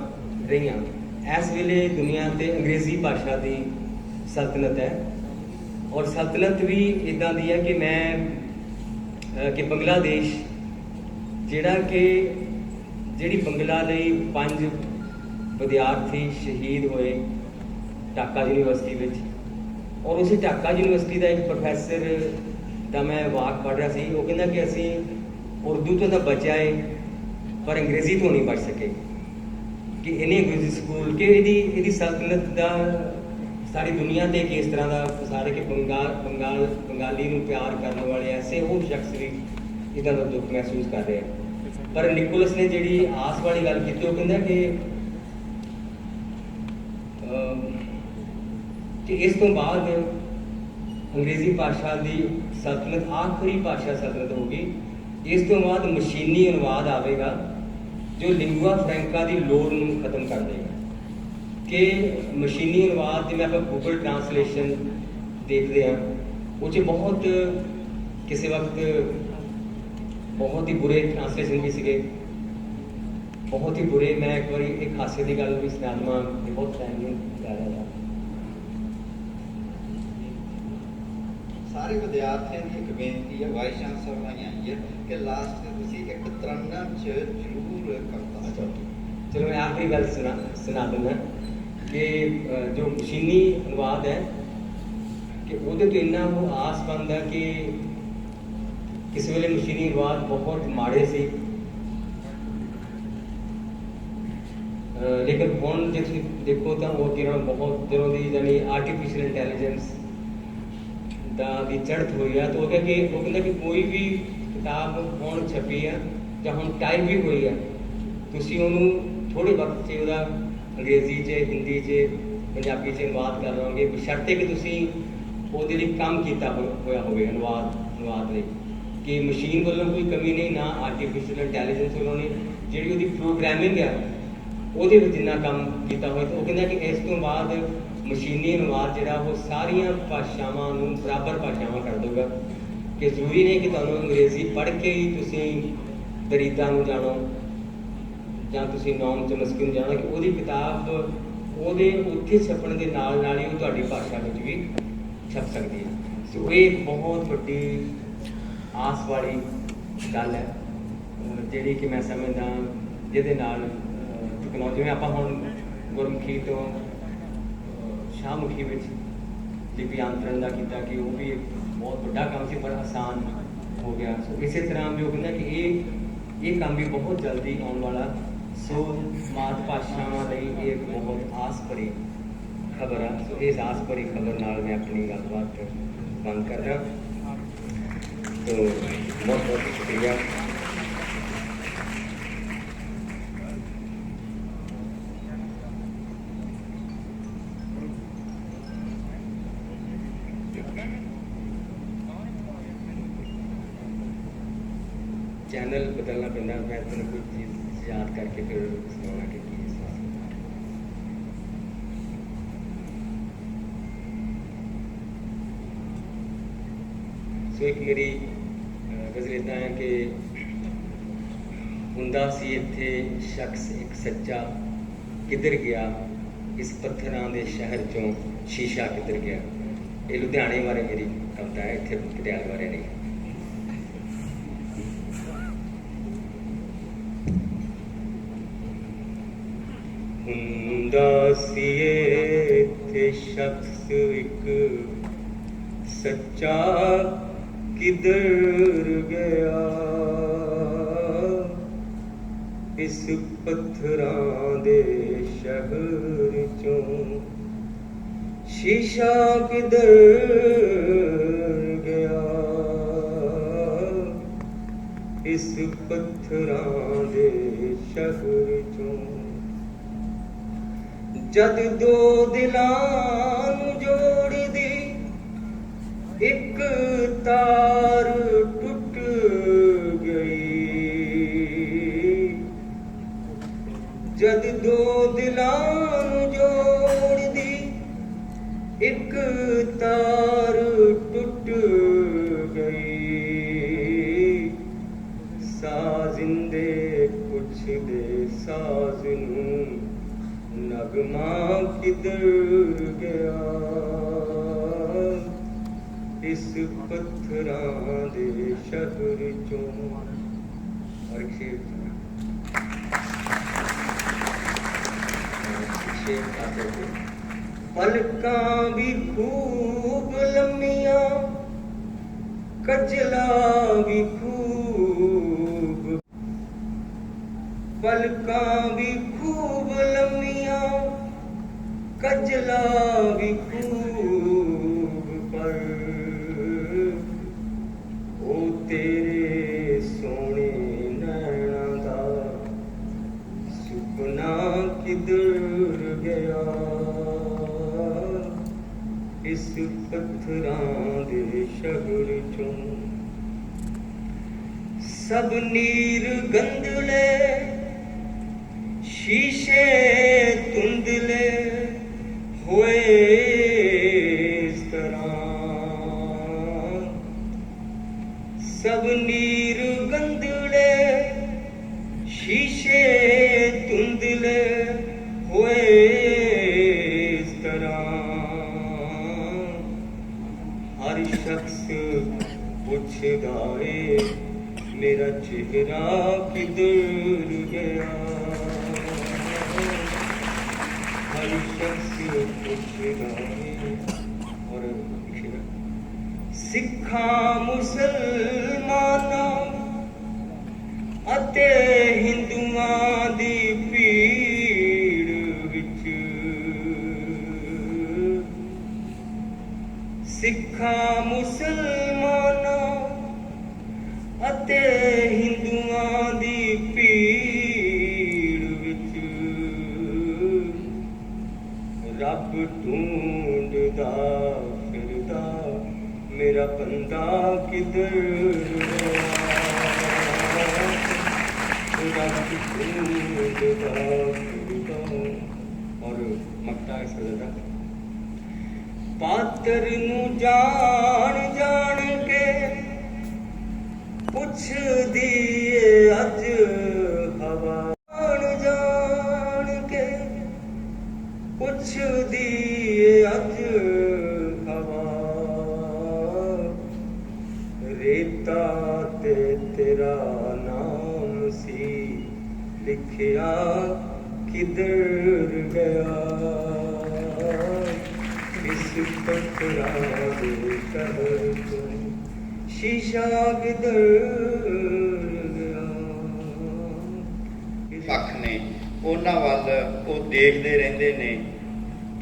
Speaker 3: रहियां। इस वेले दुनिया ते अंग्रेजी भाषा की सल्तनत है, और सल्तनत भी इदां दी है कि मैं कि बंगलादेश जिहड़ा कि जिहड़ी बंगला लई 5 विद्यार्थी शहीद होए ढाका यूनीवर्सिटी विच, और उस ढाका यूनीवर्सिटी का एक प्रोफैसर का मैं वाक पढ़ रहा सी, वो कहता कि असी उर्दू तो तां बचा है पर अंग्रेजी तो नहीं बच सके, कि इन्हें अंग्रेजी स्कूल कि इहदी सल्तनत का सारी दुनिया ते किस तरह का सारे कि बंगाली नूं प्यार करने वाले ऐसे वो शख्स भी इदां दा दुख महसूस कर रहे हैं। पर निकोलस ने जिहड़ी आस वाली गल की, वो कहंदा कि इस तो बाद अंग्रेजी भाषा की सल्तनत आखिरी भाषा सल्तनत होगी, इस तो बाद मशीनी अनुवाद आएगा जो लिंगुआ फ्रैंका की लोड़ नूं खत्म कर देगा। कि मशीनी अनुवाद जिवें आपां गूगल ट्रांसलेशन देखते हैं, वो बहुत किसी वक्त बहुत ही बुरे ट्रांसलेशन भी सीगे, बहुत ही बुरे। मैं एक बार एक हासे की गल भी सुना देवां, बहुत टाइम नहीं जा रहा था।
Speaker 2: सारे विद्यार्थियों की एक बेनती है, वाइस चांसलर ने आई है कि लास्ट में तुसी एक तरन्नम च जरूर करता।
Speaker 3: अच्छा चलो मैं आखिरी गल सुना दूंगा कि जो मशीनी अनुवाद है कि वो तो इन्ना वो आस बंद है कि किसी वेले मशीनी अनुवाद बहुत माड़े सी, लेकिन हुण जे तुसीं देखो तो वो बहुत दिनों की यानी आर्टिफिशियल इंटैलीजेंस दी चढ़त हुई है। तो वो कहता कि कोई भी किताब हुण छपी है ਜਾਂ ਹੁਣ टाइप भी हुई है, ਤੁਸੀਂ ਉਹਨੂੰ थोड़े वक्त 'ਚ ਉਹਦਾ अंग्रेजी 'ਚ हिंदी 'ਚ पंजाबी 'ਚ अनुवाद कर लओगे, बशर्ते कि ਤੁਸੀਂ ਉਹਦੇ ਲਈ ਕੰਮ ਕੀਤਾ ਹੋਇਆ ਹੋਵੇ अनुवाद ਲਈ। कि मशीन वालों कोई कमी नहीं, ना आर्टिफिशियल इंटैलीजेंस वालों ने जिहड़ी ਉਹਦੀ प्रोग्रामिंग है ਉਹਦੇ ਵਿੱਚ जिन्ना काम ਕੀਤਾ ਹੋਇਆ। तो वो कहता कि इस तो बाद मशीनी अनुवाद जिहड़ा वो सारियां भाषावां नूं बराबर भाषावां कर देगा, कि जरूरी नहीं कि तुहानूं अंग्रेजी पढ़ के ही तुसीं दरीदा नूं जाणो ਜਾਂ ਤੁਸੀਂ ਨੌਨ ਚਮਸਕੀ ਨੂੰ ਜਾਣੋ, ਕਿ ਉਹਦੀ ਕਿਤਾਬ ਉਹਦੇ ਉੱਥੇ ਛਪਣ ਦੇ ਨਾਲ ਨਾਲ ਹੀ ਉਹ ਤੁਹਾਡੀ ਭਾਸ਼ਾ ਵਿੱਚ ਵੀ ਛਪ ਸਕਦੀ ਹੈ। ਸੋ ਇਹ ਇੱਕ ਬਹੁਤ ਵੱਡੀ ਆਸ ਵਾਲੀ ਗੱਲ ਹੈ ਜਿਹੜੀ ਕਿ ਮੈਂ ਸਮਝਦਾ ਜਿਹਦੇ ਨਾਲ ਟੈਕਨੋਲੋਜੀ, ਜਿਵੇਂ ਆਪਾਂ ਹੁਣ ਗੁਰਮੁਖੀ ਤੋਂ ਸ਼ਾਹਮੁਖੀ ਵਿੱਚ ਲਿਪਿਆਂਤਰਨ ਦਾ ਕੀਤਾ ਕਿ ਉਹ ਵੀ ਬਹੁਤ ਵੱਡਾ ਕੰਮ ਸੀ ਪਰ ਆਸਾਨ ਹੋ ਗਿਆ। ਸੋ ਇਸੇ ਤਰ੍ਹਾਂ ਵੀ ਉਹ ਕਹਿੰਦਾ ਕਿ ਇਹ ਕੰਮ ਵੀ ਬਹੁਤ ਜਲਦੀ ਆਉਣ ਵਾਲਾ ਸੋ ਮਾਤ ਭਾਸ਼ਾਵਾਂ ਲਈ ਇਹ ਇੱਕ ਬਹੁਤ ਆਸ ਭਰੀ ਖਬਰ ਆ। ਸੋ ਇਸ ਆਸ ਭਰੀ ਖਬਰ ਨਾਲ ਮੈਂ ਆਪਣੀ ਗੱਲਬਾਤ ਬੰਦ ਕਰ ਰਿਹਾ। तो बहुत बहुत शुक्रिया। चैनल बदलना पैंदा, मैं तेन कोई चीज़ याद करके फिर सुनाना कि सो एक मेरी गज़ल इतना है कि हुंदा सी इत्थे शख्स एक सच्चा, किधर गया इस पत्थरां दे शहर चों शीशा किधर गया। ये लुधियाने बारे मेरी कविता है, इत्थे पटियाले बारे नहीं। हुंदा सी इत्थे शख्स एक सच्चा, किधर गया इस पत्थरां दे शहर चों शीशा किधर गया इस पत्थरां दे शहर चों। जद दो दिलां नूं जोड़ दी एक तार टूट गई, जद दो दिलां जोड़ दी एक तार टूट गई। साजिंदे पुछदे साज नूं नगमा किधर गया इस पत्थरां दे शहर चों। और एक शेर गाते थे। पलकां भी खूब लम्मियां, कजला भी खूब, पलकां भी खूब लम्मियां, कजला भी खूब, पर ओ तेरे सोने नैना दा सुपना किधर गया इस पत्थरां दे शहर चों। सब नीर गंदले शीशे धुंधले होए इस तरह, सब नीर गंदले शीशे धुंधले होए इस तरह। हर शख्स पुछदा है मेरा चेहरा किधर गया, हर शख्स पुछदा है। और सिखां मुसलमानां अते हिंदुआं दी भीड़ विच, सिखां मुसलमानां अते हिंदुआं दी भीड़ विच रब ढूंढदा फिरदा मेरा बंदा किधर गया, रब ढूंढदा फिरदा। और मक्ता इस लगा पात्र नूं जान जान के पुछ दिए अज हवा, जान के पुछ दिए अज हवा। रेता ते तेरा नाम सी लिखिया किधर गया इस पत्थरां दे शहर चों शीशा किधर गया इस
Speaker 2: ਪੱਖ ਨੇ ਉਹਨਾਂ ਵੱਲ ਉਹ ਦੇਖਦੇ ਰਹਿੰਦੇ ਨੇ।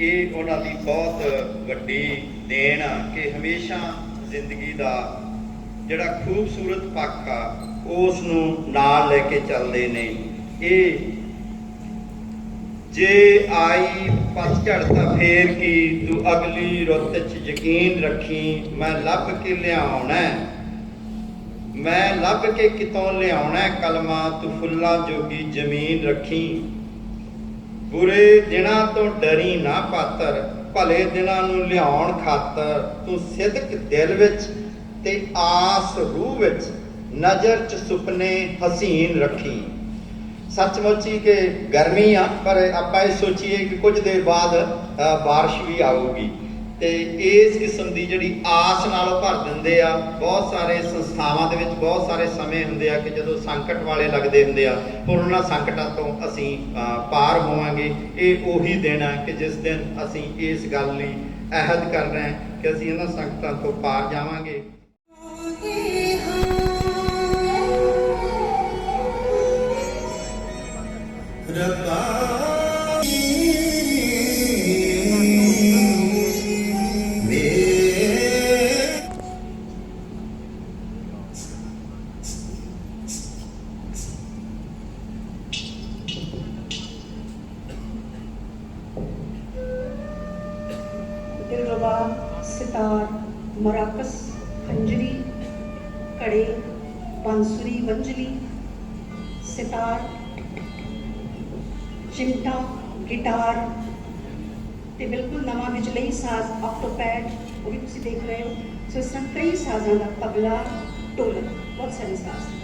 Speaker 2: ਇਹ ਉਹਨਾਂ ਦੀ ਬਹੁਤ ਵੱਡੀ ਦੇਣ ਆ ਕਿ ਹਮੇਸ਼ਾ ਜ਼ਿੰਦਗੀ ਦਾ ਜਿਹੜਾ ਖੂਬਸੂਰਤ ਪੱਖ ਆ ਉਸ ਨੂੰ ਨਾਲ ਲੈ ਕੇ ਚੱਲਦੇ ਨੇ। ਇਹ ਜੇ ਆਈ ਪਤਝੜ ਤਾਂ ਫੇਰ ਕੀ, ਤੂੰ ਅਗਲੀ ਰੁੱਤ 'ਚ ਯਕੀਨ ਰੱਖੀ, ਮੈਂ ਲੱਭ ਕੇ ਲਿਆਉਣਾ, ਮੈਂ ਲੱਭ ਕੇ ਕਿਤੋਂ ਲਿਆਉਣਾ ਕਲਮਾ, ਤੂੰ ਫੁੱਲਾਂ ਜੋਗੀ ਜ਼ਮੀਨ ਰੱਖੀ। ਬੁਰੇ ਦਿਨਾਂ ਤੋਂ ਡਰੀ ਨਾ ਪਾਤਰ, ਭਲੇ ਦਿਨਾਂ ਨੂੰ ਲਿਆਉਣ ਖਾਤਰ, ਤੂੰ ਸਿਦਕ ਦਿਲ ਵਿੱਚ ਤੇ ਆਸ ਰੂਹ ਵਿੱਚ, ਨਜ਼ਰ 'ਚ ਸੁਪਨੇ ਹਸੀਨ ਰੱਖੀ। ਸੱਚਮੁੱਚ ਹੀ ਕਿ ਗਰਮੀ ਆ, ਪਰ ਆਪਾਂ ਇਹ ਸੋਚੀਏ ਕਿ ਕੁਝ ਦੇਰ ਬਾਅਦ ਬਾਰਿਸ਼ ਵੀ ਆਊਗੀ, ਤੇ ਇਸ ਕਿਸਮ ਦੀ ਜਿਹੜੀ ਆਸ ਨਾਲ ਉਹ ਭਰ ਦਿੰਦੇ ਆ। ਬਹੁਤ ਸਾਰੇ ਸੰਸਥਾਵਾਂ ਦੇ ਵਿੱਚ ਬਹੁਤ ਸਾਰੇ ਸਮੇਂ ਹੁੰਦੇ ਆ ਕਿ ਜਦੋਂ ਸੰਕਟ ਵਾਲੇ ਲੱਗਦੇ ਹੁੰਦੇ ਆ, ਪਰ ਉਹਨਾਂ ਸੰਕਟਾਂ ਤੋਂ ਅਸੀਂ ਪਾਰ ਹੋਵਾਂਗੇ। ਇਹ ਉਹੀ ਦਿਨ ਆ ਕਿ ਜਿਸ ਦਿਨ ਅਸੀਂ ਇਸ ਗੱਲ ਲਈ ਅਹਿਦ ਕਰ ਰਹੇ ਹਾਂ ਕਿ ਅਸੀਂ ਇਹਨਾਂ ਸੰਕਟਾਂ ਤੋਂ ਪਾਰ ਜਾਵਾਂਗੇ।
Speaker 4: दिलरुबा, सितार, मराकस, खंजरी, कड़े, बांसुरी, वंजली, सितार, चिमटा, गिटार ਤੇ ਬਿਲਕੁਲ ਨਵਾਂ ਬਿਜਲਈ ਸਾਜ਼ ਆਕਟੋਪੈਡ ਉਹ ਵੀ ਤੁਸੀਂ ਦੇਖ ਰਹੇ ਹੋ। ਸੋ ਇਸ ਤਰ੍ਹਾਂ ਕਈ ਸਾਜ਼ਾਂ ਦਾ ਤਬਲਾ, ਢੋਲਕ, ਬਹੁਤ ਸਾਰੇ ਸਾਜ਼।